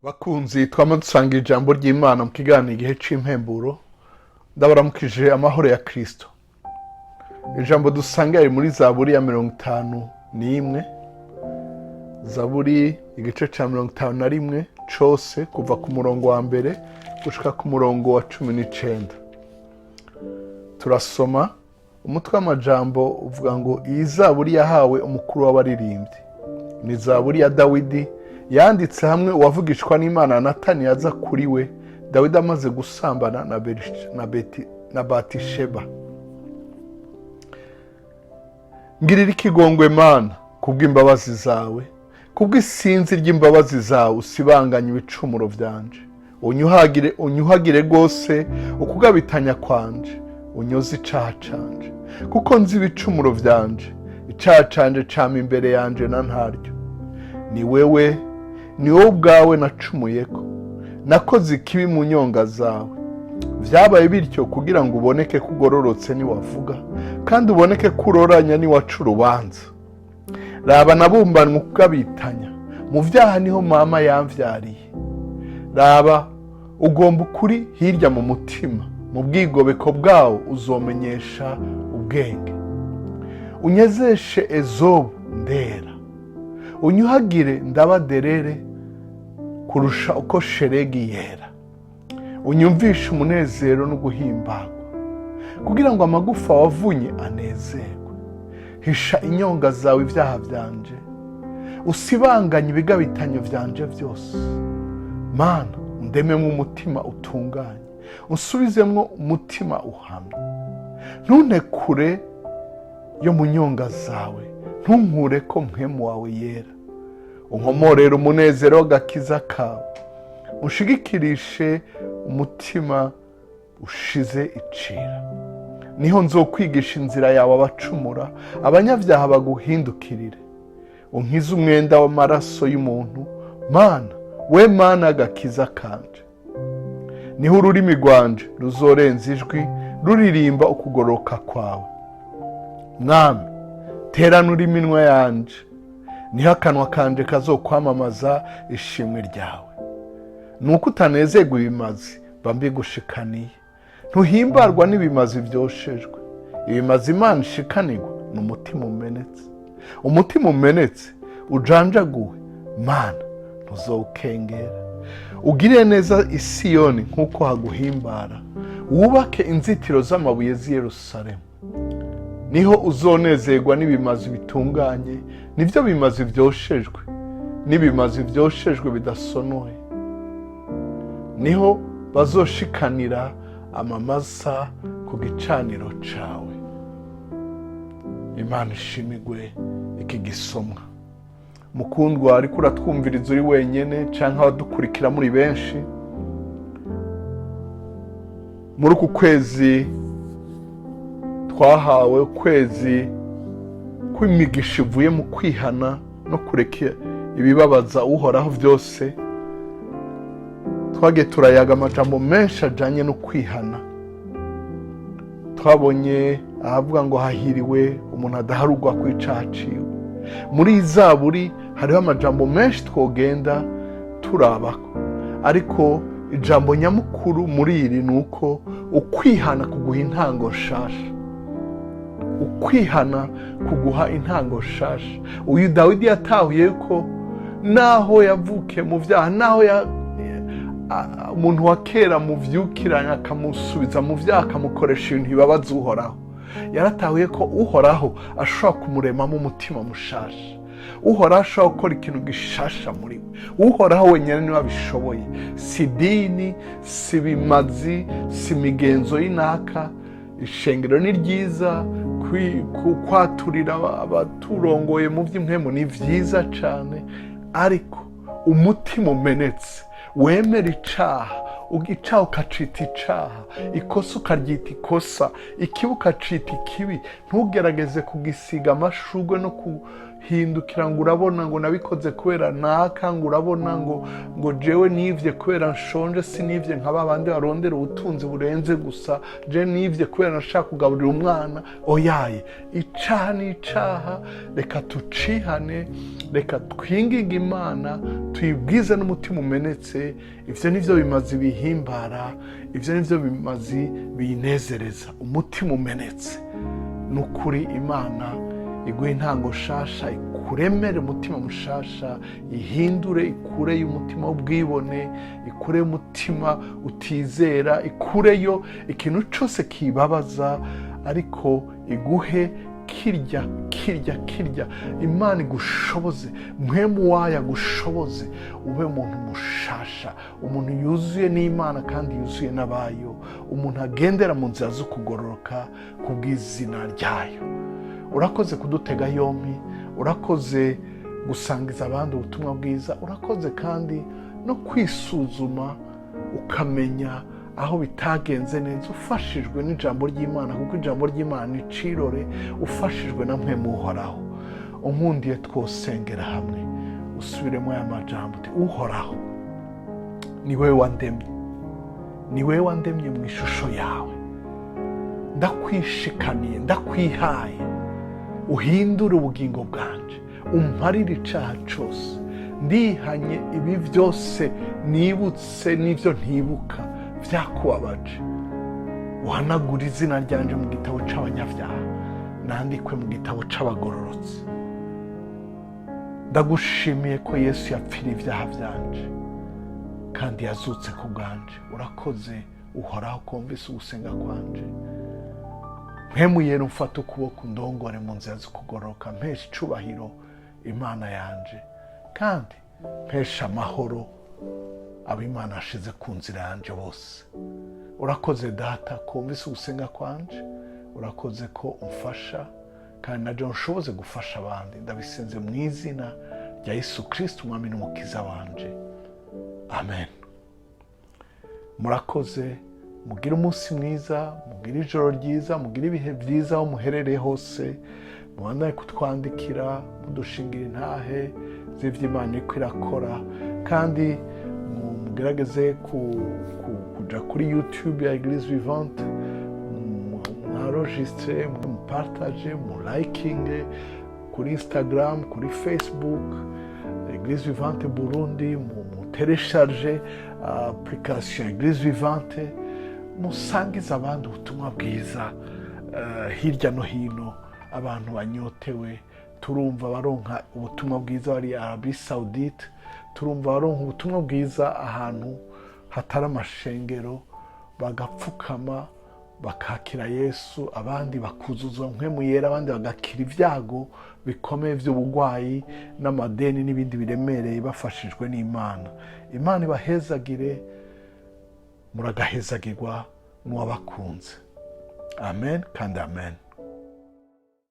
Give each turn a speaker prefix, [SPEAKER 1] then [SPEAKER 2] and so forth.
[SPEAKER 1] Bakunzi twama dusanga ijambo ry'Imana mu kiganiro igihe c'impemburo ndabaramukije amahoro ya Kristo. Ijambo dusanga ari muri Zaburi ya 51, Zaburi igice ca 51 cose kuva ku murongo wa mbere gushika ku murongo wa 19. Turasoma umutwe w'amajambo uvuga ngo iyi Zaburi yahawe umukuru w'abaririmbyi. Ni Zaburi ya Dawidi yanditse hamwe uwavugishwa n'Imana Natani yaza kuri we Dawidi amaze gusambana na Batisheba. Ngirira ikigongwe Mana kubw'imbabazi zawe, kubw'isinzi ry'imbabazi zawe usibanganye ibicumuro vyanje. Unyuhagire gose ukugabitanya kwanje, unyoze icaha canje, kuko nzi ibicumuro vyanje, icaha canje cama imbere yanje na ntaryo. Ni wowe ubwawe nacumuyeko, nakoze ikibi mu nyonga zawe. Vyabaye bityo kugira ngo uboneke kugororotse niwavuga, kandi uboneke kuroranya niwaca urubanza. Raba nabumbanwe ukugabitanya, mu vyaha niho mama yamvyariye. Raba ugomba ukuri hirya mu mutima, mu bwigobeko bwawo uzomenyesha ubwenge. Unyezeshe Ezobu ndera, unyuhagire ndabaderere kurusha uko sheregi yera. Unyumvishe umunezero no guhimbagwa, kugira ngo amagufa wavunye anezerwe. Hisha inyonga zawe ivyaha vyanje, usibanganye ibigabitanyo vyanje vyose. Mana, undememwo umutima utunganye, unsubizemwo umutima uhamye. Ntuntekure yo mu nyonga zawe, ntunkure ko mpwemu wawe yera. Unkomorere umunezero w'agakiza kawe, unshigikirishe umutima ushize icira. Niho nzokwigisha inzira yawe abacumura, abanyavyaha baguhindukirire. Unkize umwenda w'amaraso y'umuntu, Mana, we Mana agakiza kanje. Niho ururimi rwanje ruzorenza ijwi ruririmba ukugororoka kwawe. Mwami, teranura iminwa yanje, niho akanwa kanje kazokwamamaza ishimwe ryawe. Nuko utanezerwa ibimazi mba mbigushikaniye, ntuhimbarwa n'ibimazi vyoshejwe. Ibimazi Imana ishikanirwa ni umutima umenetse. Umutima umenetse ujanjaguwe, Mana, ntuzowukengera. Ugirire neza Isiyoni nk'uko haguhimbara, wubake inzitiro z'amabuye z'i Yerusalemu. Niho uzonezerwa n'ibimazi bitunganye, nivyo bimazi vyoshejwe, n'ibimazi vyoshejwe bidasonoye. Niho bazoshikanira amamasa ku gicaniro cawe. Imana ishimigwe iki gisomwa. Mukundwa ariko uratwumviriza uri wenyene canke abadukurikira muri benshi, muri uku kwezi twahawe, ukwezi kw'imigisha ivuye mu kwihana no kureka ibibabaza uhoraho vyose, twagiye turayaga amajambo menshi ajanye no kwihana. Twabonye ahavuga ngo hahiriwe umuntu adaharugwa kw'icaha ciwe. Muri Zaburi hariho amajambo menshi twogenda turabako, ariko ijambo nyamukuru muri iri nuko ukwihana kuguha intango nshasha. Ukwihana kuguha intango nshasha. Uyu Dawidi yatahuye ko naho yavuke mu vyaha, naho umuntu wa kera muvyukiranya akamusubiza mu vyaha akamukoresha ibintu bibabaza uhoraho, yaratahuye ko uhoraho ashobora kumuremamo umutima mushasha. Uhoraho ashobora gukora ikintu gishasha muri we. Uhoraho wenyene niwe abishoboye, si dini, si bimazi, si migenzo y'inaka. Ishengero ni ryiza, kwaturira abaturongoye mu vy'impwemu ni vyiza cane, ariko umutima umenetse wemera icaha, icaha ukacita icaha, ikosa ukaryita ikosa, ikibi ukacita ikibi. Ntugerageze kugisiga amashurwe no hindukira ngo urabona ngo nabikoze kubera naka, ngo urabona ngo jewe nivye kubera nshonje, sinivye nka babandi barondera ubutunzi burenze gusa, je nivye kubera nashaka kugaburira umwana. Oyaye, icaha ni icaha, reka tucihane, reka twinginge Imana, tuyibwize n'umutima umenetse. Ivyo nivyo bimazi bihimbara, ivyo nivyo bimazi binezereza, umutima umenetse. Nukuri Imana iguhe intango nshasha, ikuremere umutima mushasha, ihindure, ikureyo umutima w'ubwibone, ikureyo umutima utizera, ikureyo ikintu cyose kibabaza, ariko iguhe kirya. Imana igushoboze, mpwemu wayo agushoboze, ube umuntu mushasha, umuntu yuzuye n'Imana kandi yuzuye n'abayo, umuntu agendera mu nzira zo kugororoka kubw'izina ryayo. Urakoze kudutega yompi, urakoze gusangiza abandi ubutumwa bwiza, urakoze kandi no kwisuzuma ukamenya aho bitagenze neza, ufashijwe n'ijambo ry'Imana, kuko ijambo ry'Imana ni cirore, ufashijwe na mpwemu uhoraho. Unkundiye twosengera hamwe, usubiremo aya majambo uti: Uhoraho, ni wewe wandemye, ni wewe wandemye mu ishusho yawe, ndakwishikaniye, ndakwihaye, uhindure ubugingo bwanje, umparire icaha cose, ndihanye ibi byose nibutse n'ivyo ntibuka vyakubabaje. Uhanagura izina ryanje mu gitabo c'abanyavyaha, nandikwe mu gitabo c'abagororotsi. Ndagushimiye ko Yesu yapfiriye ivyaha vyanje kandi yazutse ku bwanje. Urakoze Uhoraho kumvise ugusenga kwanje. Mpwemu yera umfata ukuboko ndongore mu nzira zo kugororoka, mpesha icubahiro Imana yanje, kandi mpesha amahoro abo Imana ashize ku nzira yanje bose. Urakoze Data kumvise ugusenga kwanje, urakoze ko umfasha kandi naje nshoboze gufasha abandi. Ndabisenze mu izina rya Yesu Kristo, umwami n'umukiza wanje. Amen. Murakoze, mugire umunsi mwiza, mugire ijoro ryiza, mugire ibihe byiza aho muherereye hose. Mubandanye kutwandikira, mudushingira intahe z'ivyo Imana iriko irakora, kandi mugerageze kuja kuri YouTube ya Eglise Vivante, mwaregistre, mupartage, mulikinge kuri Instagram, kuri Facebook, Eglise Vivante Burundi, mutelecharge application Eglise Vivante, musangiza abandi ubutumwa bwiza hirya no hino. Abantu banyotewe, turumva baronka ubutumwa bwiza bari Arabie Saoudite, turumva baronka ubutumwa bwiza ahantu hatari amashengero, bagapfukama bakakira Yesu, abandi bakuzuzwa mpwemu yera, abandi bagakira ibyago bikomeye by'ubugwayi n'amadeni n'ibindi biremereye bafashijwe n'Imana. Imana ibahezagire, muragahezagirwa n'uwabakunze. Amen kandi amen.